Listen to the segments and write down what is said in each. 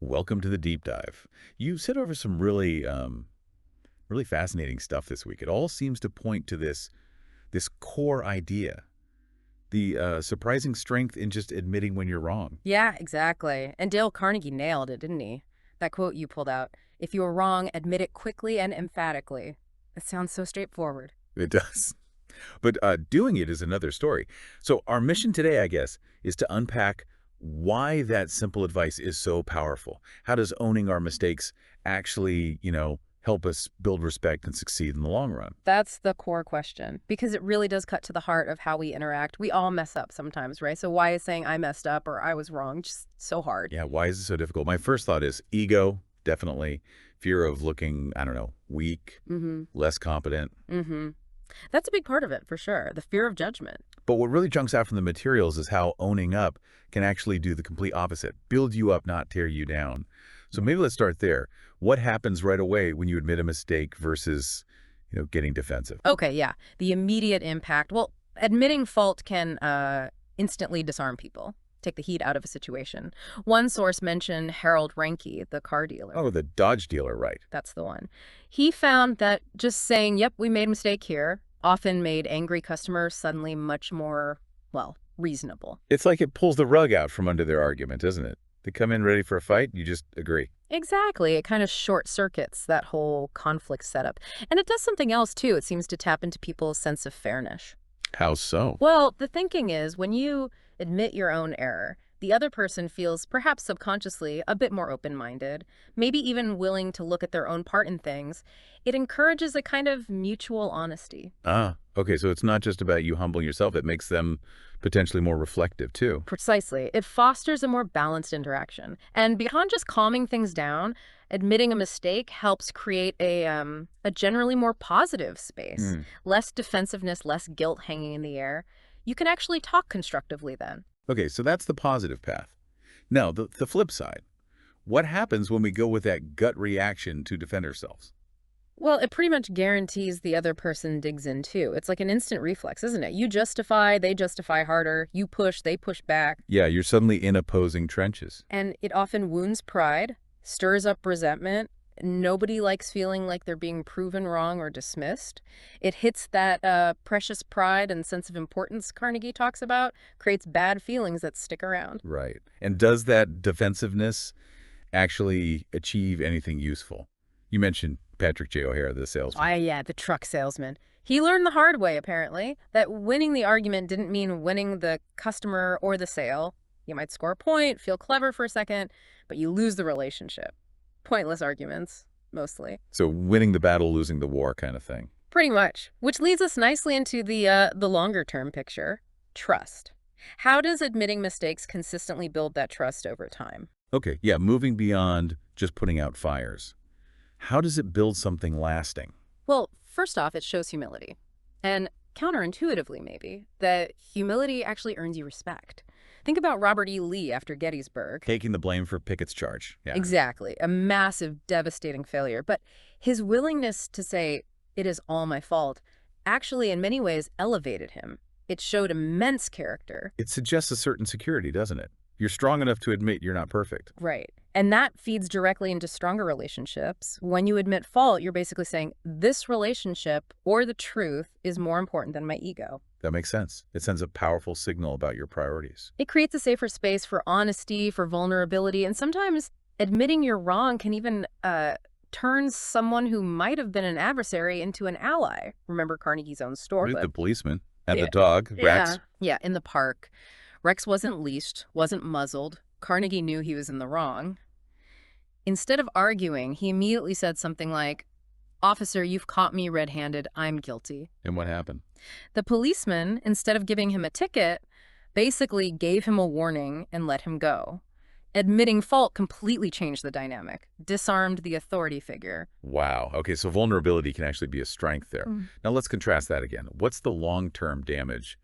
Welcome to the deep dive. You said over some really fascinating stuff this week. It all seems to point to this core idea, the surprising strength in just admitting when you're wrong. Yeah, exactly. And Dale Carnegie nailed it, didn't he? That quote you pulled out. If you are wrong, admit it quickly and emphatically. It sounds so straightforward. It does. But doing it is another story. So our mission today, I guess, is to unpack why that simple advice is so powerful. How does owning our mistakes actually, help us build respect and succeed in the long run? That's the core question because it really does cut to the heart of how we interact. We all mess up sometimes, right? So why is saying I messed up or I was wrong just so hard? Yeah, why is it so difficult? My first thought is ego, definitely. Fear of looking, I don't know, weak, Mm-hmm. less competent. Mm-hmm. That's a big part of it, for sure. The fear of judgment. But what really jumps out from the materials is how owning up can actually do the complete opposite. Build you up, not tear you down. So maybe let's start there. What happens right away when you admit a mistake versus, getting defensive? Okay, yeah. The immediate impact. Well, admitting fault can instantly disarm people, take the heat out of a situation. One source mentioned Harold Ranke, the car dealer. Oh, the Dodge dealer, right. That's the one. He found that just saying, yep, we made a mistake here, often made angry customers suddenly much more, well, reasonable. It's like it pulls the rug out from under their argument, isn't it? They come in ready for a fight, you just agree. Exactly. It kind of short circuits that whole conflict setup. And it does something else, too. It seems to tap into people's sense of fairness. How so? Well, the thinking is when you admit your own error, the other person feels perhaps subconsciously a bit more open-minded, maybe even willing to look at their own part in things. It encourages a kind of mutual honesty. Ah, okay, so it's not just about you humbling yourself. It makes them potentially more reflective, too. Precisely. It fosters a more balanced interaction. And beyond just calming things down, admitting a mistake helps create a generally more positive space. Hmm. Less defensiveness, less guilt hanging in the air. You can actually talk constructively then. Okay, so that's the positive path. Now, the flip side. What happens when we go with that gut reaction to defend ourselves? Well, it pretty much guarantees the other person digs in too. It's like an instant reflex, isn't it? You justify, they justify harder. You push, they push back. Yeah, you're suddenly in opposing trenches. And it often wounds pride, stirs up resentment. Nobody likes feeling like they're being proven wrong or dismissed. It hits that precious pride and sense of importance Carnegie talks about, creates bad feelings that stick around. Right. And does that defensiveness actually achieve anything useful? You mentioned Patrick J. O'Hara, the salesman. Yeah, the truck salesman. He learned the hard way, apparently, that winning the argument didn't mean winning the customer or the sale. You might score a point, feel clever for a second, but you lose the relationship. Pointless arguments, mostly. So winning the battle, losing the war kind of thing. Pretty much. Which leads us nicely into the longer-term picture, trust. How does admitting mistakes consistently build that trust over time? Okay, yeah, moving beyond just putting out fires. How does it build something lasting? Well, first off, it shows humility. And counterintuitively, maybe, that humility actually earns you respect. Think about Robert E. Lee after Gettysburg. Taking the blame for Pickett's charge. Yeah. Exactly. A massive, devastating failure. But his willingness to say, it is all my fault, actually in many ways elevated him. It showed immense character. It suggests a certain security, doesn't it? You're strong enough to admit you're not perfect. Right. And that feeds directly into stronger relationships. When you admit fault, you're basically saying, this relationship or the truth is more important than my ego. That makes sense. It sends a powerful signal about your priorities. It creates a safer space for honesty, for vulnerability, and sometimes admitting you're wrong can even turn someone who might have been an adversary into an ally. Remember Carnegie's own story. Right, the policeman and Yeah. the dog, Rex. Yeah, in the park. Rex wasn't leashed, wasn't muzzled. Carnegie knew he was in the wrong. Instead of arguing, he immediately said something like, "Officer, you've caught me red-handed. I'm guilty." And what happened? The policeman, instead of giving him a ticket, basically gave him a warning and let him go. Admitting fault completely changed the dynamic, disarmed the authority figure. Wow. Okay, so vulnerability can actually be a strength there. Mm. Now let's contrast that again. What's the long-term damage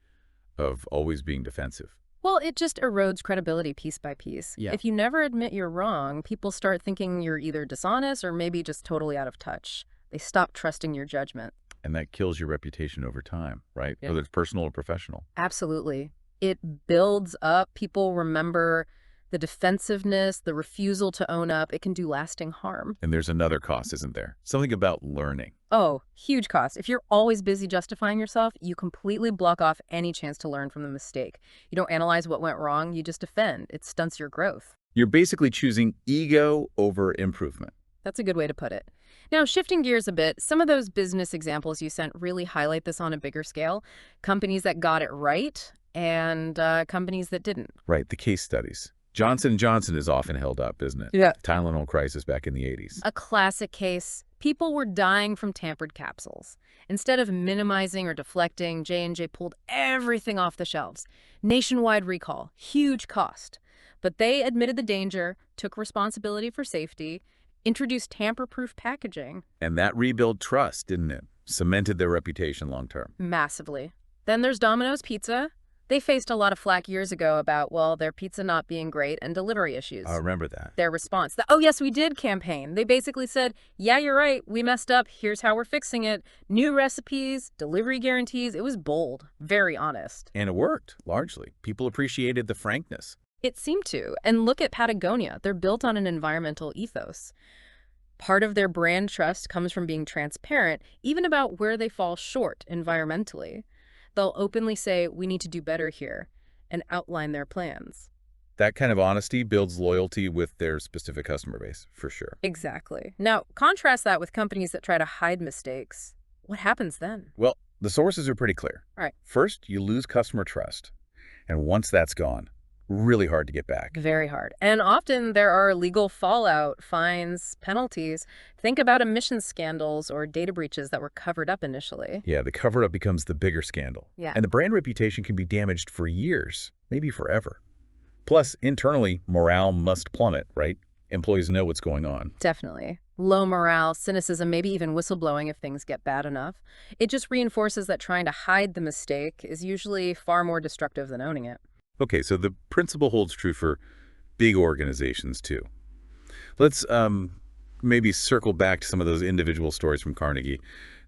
of always being defensive? Well, it just erodes credibility piece by piece. Yeah. If you never admit you're wrong, people start thinking you're either dishonest or maybe just totally out of touch. They stop trusting your judgment. And that kills your reputation over time, right? Yeah. Whether it's personal or professional. Absolutely. It builds up. People remember The defensiveness, the refusal to own up, it can do lasting harm. And there's another cost, isn't there? Something about learning. Oh, huge cost. If you're always busy justifying yourself, you completely block off any chance to learn from the mistake. You don't analyze what went wrong, you just defend. It stunts your growth. You're basically choosing ego over improvement. That's a good way to put it. Now, shifting gears a bit, some of those business examples you sent really highlight this on a bigger scale. Companies that got it right and companies that didn't. Right, the case studies. Johnson & Johnson is often held up, isn't it? Yeah. Tylenol crisis back in the 80s. A classic case, people were dying from tampered capsules. Instead of minimizing or deflecting, J&J pulled everything off the shelves. Nationwide recall, huge cost. But they admitted the danger, took responsibility for safety, introduced tamper-proof packaging. And that rebuilt trust, didn't it? Cemented their reputation long term. Massively. Then there's Domino's Pizza. They faced a lot of flack years ago about, well, their pizza not being great and delivery issues. I remember that. Their response, the "Oh, yes, we did" campaign. They basically said, yeah, you're right, we messed up, here's how we're fixing it. New recipes, delivery guarantees. It was bold, very honest. And it worked, largely. People appreciated the frankness. It seemed to. And look at Patagonia. They're built on an environmental ethos. Part of their brand trust comes from being transparent, even about where they fall short environmentally. They'll openly say, we need to do better here, and outline their plans. That kind of honesty builds loyalty with their specific customer base, for sure. Exactly. Now, contrast that with companies that try to hide mistakes. What happens then? Well, the sources are pretty clear. All right. First, you lose customer trust. And once that's gone, really hard to get back. Very hard. And often there are legal fallout, fines, penalties. Think about emissions scandals or data breaches that were covered up initially. Yeah, the cover-up becomes the bigger scandal. Yeah. And the brand reputation can be damaged for years, maybe forever. Plus, internally, morale must plummet, right? Employees know what's going on. Definitely. Low morale, cynicism, maybe even whistleblowing if things get bad enough. It just reinforces that trying to hide the mistake is usually far more destructive than owning it. Okay, so the principle holds true for big organizations, too. Let's maybe circle back to some of those individual stories from Carnegie.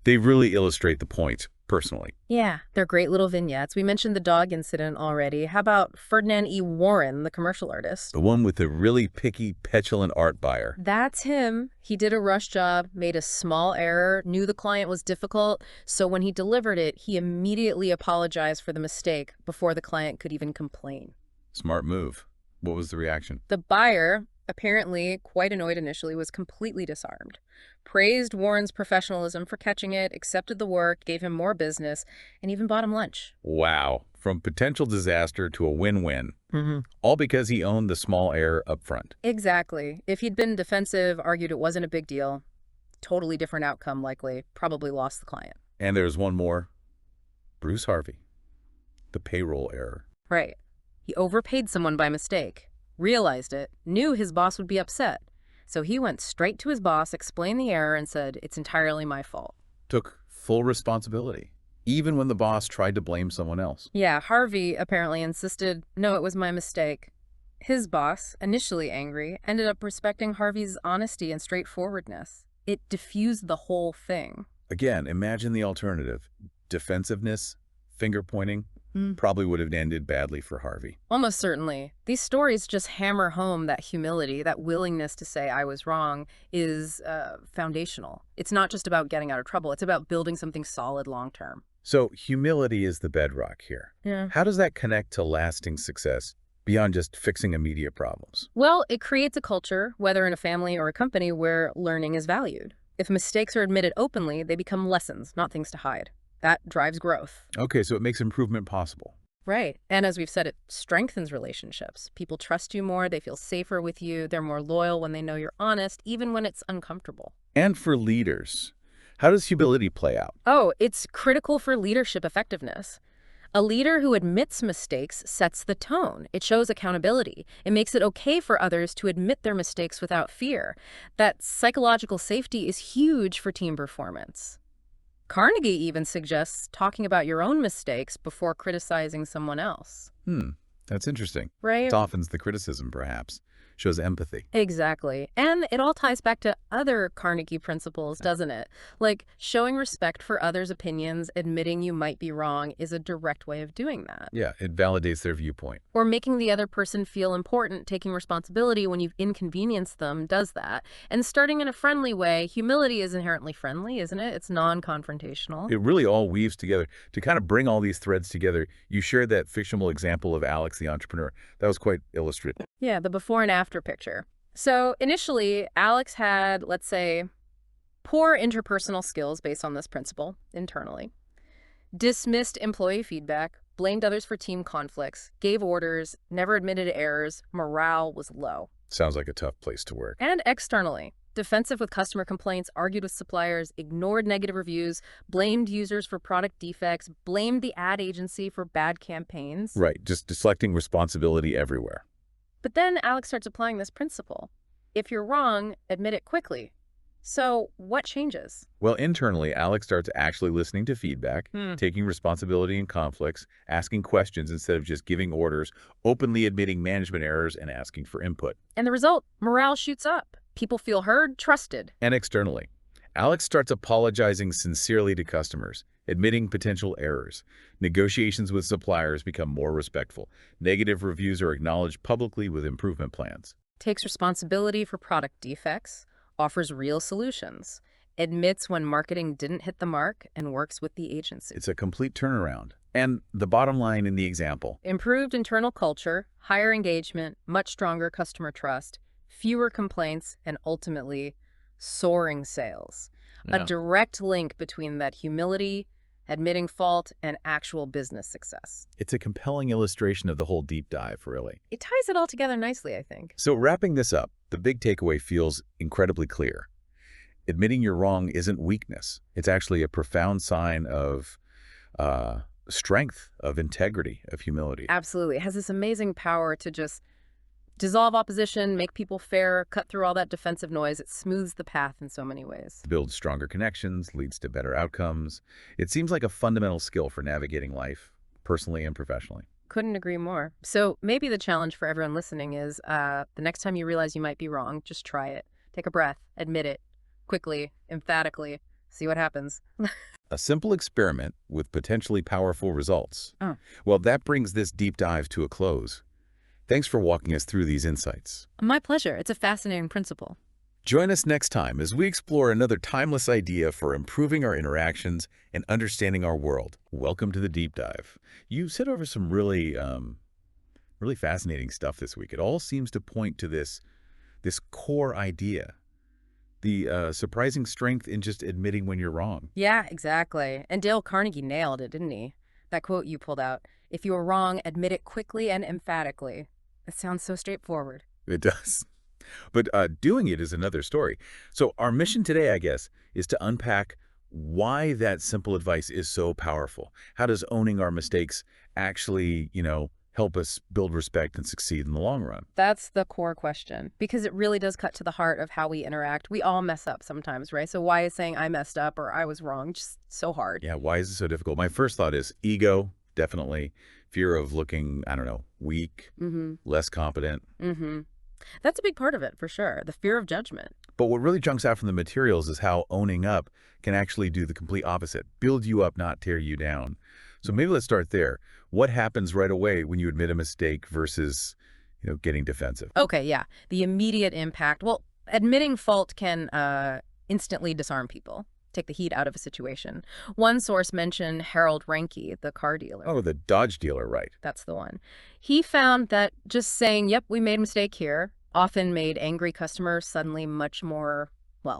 They really illustrate the point, personally. Yeah, they're great little vignettes. We mentioned the dog incident already. How about Ferdinand E. Warren, the commercial artist? The one with the really picky, petulant art buyer. That's him. He did a rush job, made a small error, knew the client was difficult, so when he delivered it, he immediately apologized for the mistake before the client could even complain. Smart move. What was the reaction? The buyer, apparently quite annoyed initially, was completely disarmed. Praised Warren's professionalism for catching it, accepted the work, gave him more business, and even bought him lunch. Wow. From potential disaster to a win-win. All because he owned the small error up front. Exactly. If he'd been defensive, argued it wasn't a big deal, totally different outcome likely, probably lost the client. And there's one more. Bruce Harvey. The payroll error. Right. He overpaid someone by mistake, realized it, knew his boss would be upset. So he went straight to his boss, explained the error, and said, it's entirely my fault. Took full responsibility, even when the boss tried to blame someone else. Yeah, Harvey apparently insisted, no, it was my mistake. His boss, initially angry, ended up respecting Harvey's honesty and straightforwardness. It diffused the whole thing. Again, imagine the alternative. Defensiveness, finger-pointing, probably would have ended badly for Harvey. Almost certainly. These stories just hammer home that humility, that willingness to say I was wrong is foundational. It's not just about getting out of trouble. It's about building something solid long-term. So humility is the bedrock here. Yeah. How does that connect to lasting success beyond just fixing immediate problems? Well, it creates a culture, whether in a family or a company, where learning is valued. If mistakes are admitted openly, they become lessons, not things to hide. That drives growth. Okay, so it makes improvement possible. Right. And as we've said, it strengthens relationships. People trust you more, they feel safer with you, they're more loyal when they know you're honest, even when it's uncomfortable. And for leaders, how does humility play out? Oh, it's critical for leadership effectiveness. A leader who admits mistakes sets the tone. It shows accountability. It makes it okay for others to admit their mistakes without fear. That psychological safety is huge for team performance. Carnegie even suggests talking about your own mistakes before criticizing someone else. That's interesting. Right? It softens the criticism, perhaps. shows empathy. Exactly. And it all ties back to other Carnegie principles, doesn't it? Like showing respect for others' opinions, admitting you might be wrong is a direct way of doing that. Yeah, it validates their viewpoint. Or making the other person feel important, taking responsibility when you've inconvenienced them does that. And starting in a friendly way, humility is inherently friendly, isn't it? It's non-confrontational. It really all weaves together. To kind of bring all these threads together, you shared that fictional example of Alex the entrepreneur. That was quite illustrative. Yeah, the before and after picture. So initially, Alex had, let's say, poor interpersonal skills based on this principle internally, dismissed employee feedback, blamed others for team conflicts, gave orders, never admitted errors, morale was low. Sounds like a tough place to work. And externally, defensive with customer complaints, argued with suppliers, ignored negative reviews, blamed users for product defects, blamed the ad agency for bad campaigns. Right, just deflecting responsibility everywhere. But then Alex starts applying this principle. If you're wrong, admit it quickly. So what changes? Well, internally, Alex starts actually listening to feedback, taking responsibility in conflicts, asking questions instead of just giving orders, openly admitting management errors, and asking for input. And the result, morale shoots up. People feel heard, trusted. And externally, Alex starts apologizing sincerely to customers, admitting potential errors. Negotiations with suppliers become more respectful. Negative reviews are acknowledged publicly with improvement plans. Takes responsibility for product defects, offers real solutions, admits when marketing didn't hit the mark, and works with the agency. It's a complete turnaround. And the bottom line in the example, Improved internal culture, higher engagement, much stronger customer trust, fewer complaints, and ultimately soaring sales. A direct link between that humility, admitting fault, and actual business success. it's a compelling illustration of the whole deep dive, really. It ties it all together nicely, I think. So wrapping this up, the big takeaway feels incredibly clear. Admitting you're wrong isn't weakness. It's actually a profound sign of strength, of integrity, of humility. Absolutely. It has this amazing power to just dissolve opposition, make people fair, cut through all that defensive noise. It smooths the path in so many ways. Builds stronger connections, leads to better outcomes. It seems like a fundamental skill for navigating life, personally and professionally. Couldn't agree more. So maybe the challenge for everyone listening is the next time you realize you might be wrong, just try it. Take a breath, admit it, quickly, emphatically, see what happens. A simple experiment with potentially powerful results. Oh. Well, that brings this deep dive to a close. Thanks for walking us through these insights. My pleasure. It's a fascinating principle. Join us next time as we explore another timeless idea for improving our interactions and understanding our world. Welcome to the deep dive. You said over some really fascinating stuff this week. It all seems to point to this core idea, the surprising strength in just admitting when you're wrong. Yeah, exactly. And Dale Carnegie nailed it, didn't he? That quote you pulled out. If you are wrong, admit it quickly and emphatically. It sounds so straightforward. It does. But doing it is another story. So our mission today, I guess, is to unpack why that simple advice is so powerful. How does owning our mistakes actually, help us build respect and succeed in the long run? That's the core question, because it really does cut to the heart of how we interact. We all mess up sometimes, right? So why is saying I messed up or I was wrong just so hard? Yeah, why is it so difficult? My first thought is ego, definitely. Fear of looking, weak, less competent. That's a big part of it, for sure. The fear of judgment. But what really jumps out from the materials is how owning up can actually do the complete opposite. Build you up, not tear you down. So maybe let's start there. What happens right away when you admit a mistake versus, getting defensive? Okay, yeah. The immediate impact. Well, admitting fault can instantly disarm people, take the heat out of a situation. One source mentioned Harold Ranke, the car dealer. Oh, the Dodge dealer, right. That's the one. He found that just saying, yep, we made a mistake here, often made angry customers suddenly much more, well,